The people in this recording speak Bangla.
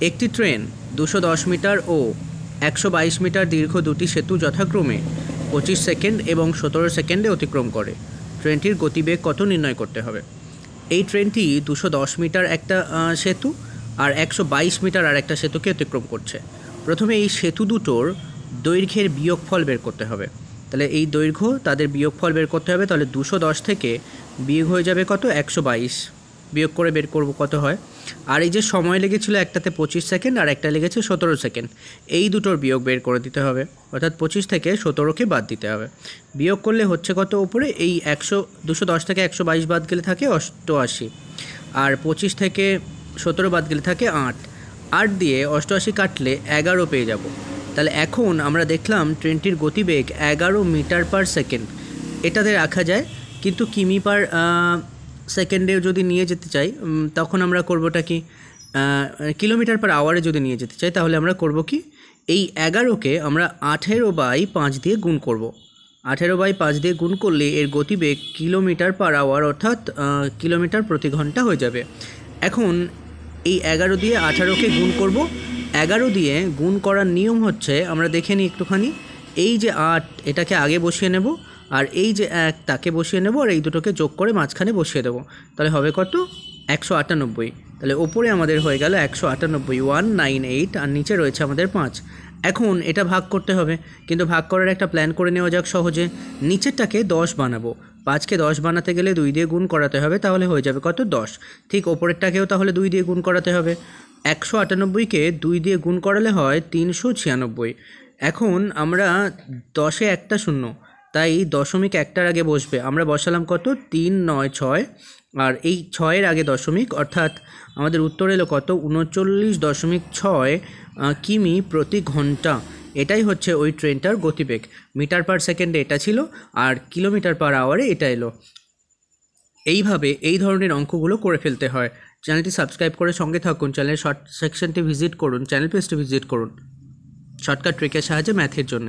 একটি ট্রেন 210 মিটার ও 122 মিটার দীর্ঘ দুটি সেতু যথাক্রমে 25 সেকেন্ড এবং 17 সেকেন্ডে অতিক্রম করে। ট্রেনটির গতিবেগ কত নির্ণয় করতে হবে? এই ট্রেনটি 210 মিটার একটা সেতু আর 122 মিটার আর একটা সেতুকে অতিক্রম করছে। প্রথমে এই সেতু দুটোর দৈর্ঘ্যের বিয়োগফল বের করতে হবে। তাহলে এই দৈর্ঘ্য তাদের বিয়োগফল বের করতে হবে। তাহলে 210 থেকে বিয়োগ হয়ে যাবে কত? 122। বিয়োগ করে বের করব কত হয়। আর এই যে সময় লেগেছিল একটাতে 25 সেকেন্ড আর একটা লেগেছে 17 সেকেন্ড, এই দুটোর বিয়োগ বের করে দিতে হবে। অর্থাৎ 25 থেকে 17কে বাদ দিতে হবে। বিয়োগ করলে হচ্ছে কত উপরে? এই 210 থেকে 122 বাদ গেলে থাকে 88, আর 25 থেকে 17 বাদ গেলে থাকে 8। 8 দিয়ে 88 কাটলে 11 পেয়ে যাব। তাহলে এখন আমরা দেখলাম ট্রেনটির গতিবেগ 11 মিটার পার সেকেন্ড। এটাতে রাখা যায়, কিন্তু কিমি পার সেকেন্ডে যদি নিয়ে যেতে চাই তখন আমরা করবোটা কি, কিলোমিটার পার আওয়ারে যদি নিয়ে যেতে চাই তাহলে আমরা করব কি, এই 11কে আমরা 18/5 দিয়ে গুণ করব। 18/5 দিয়ে গুণ করলে এর গতিবেগ কিলোমিটার পার আওয়ার অর্থাৎ কিলোমিটার প্রতি ঘন্টা হয়ে যাবে। এখন এই 11 দিয়ে 18কে গুণ করব। 11 দিয়ে গুণ করার নিয়ম হচ্ছে, আমরা দেখে নিই একটুখানি। এই যে 8 এটাকে আগে বসিয়ে নেব, আর এই যে 1 তাকে বসিয়ে নেব, আর এই দুটোকে যোগ করে মাঝখানে বসিয়ে দেবো। তাহলে হবে কত? 198। তাহলে ওপরে আমাদের হয়ে গেল 198, 198, আর নিচে রয়েছে আমাদের 5। এখন এটা ভাগ করতে হবে, কিন্তু ভাগ করার একটা প্ল্যান করে নেওয়া যাক সহজে। নিচেরটাকে 10 বানাবো। 5কে 10 বানাতে গেলে 2 দিয়ে গুণ করাতে হবে, তাহলে হয়ে যাবে কত? 10। ঠিক ওপরেরটাকেও তাহলে 2 দিয়ে গুণ করাতে হবে। 198কে 2 দিয়ে গুণ করালে হয় 396। এখন আমরা 10-এ একটা শূন্য, তাই দশমিক একটার আগে বসবে। আমরা বসালাম কত? 3, 9, 6, আর এই 6-এর আগে দশমিক, অর্থাৎ আমাদের উত্তর এলো কত? 39.6 কিমি প্রতি ঘন্টা। এটাই হচ্ছে ওই ট্রেনটার গতিবেগ। মিটার পার সেকেন্ডে এটা ছিল, আর কিলোমিটার পার আওয়ারে এটা এলো। এইভাবে এই ধরনের অঙ্কগুলো করে ফেলতে হয়। চ্যানেলটি সাবস্ক্রাইব করে সঙ্গে থাকুন। চ্যানেলের শর্ট সেকশনটি ভিজিট করুন, চ্যানেল পেজটি ভিজিট করুন। শর্টকাট ট্রিকের সাহায্যে ম্যাথের জন্য।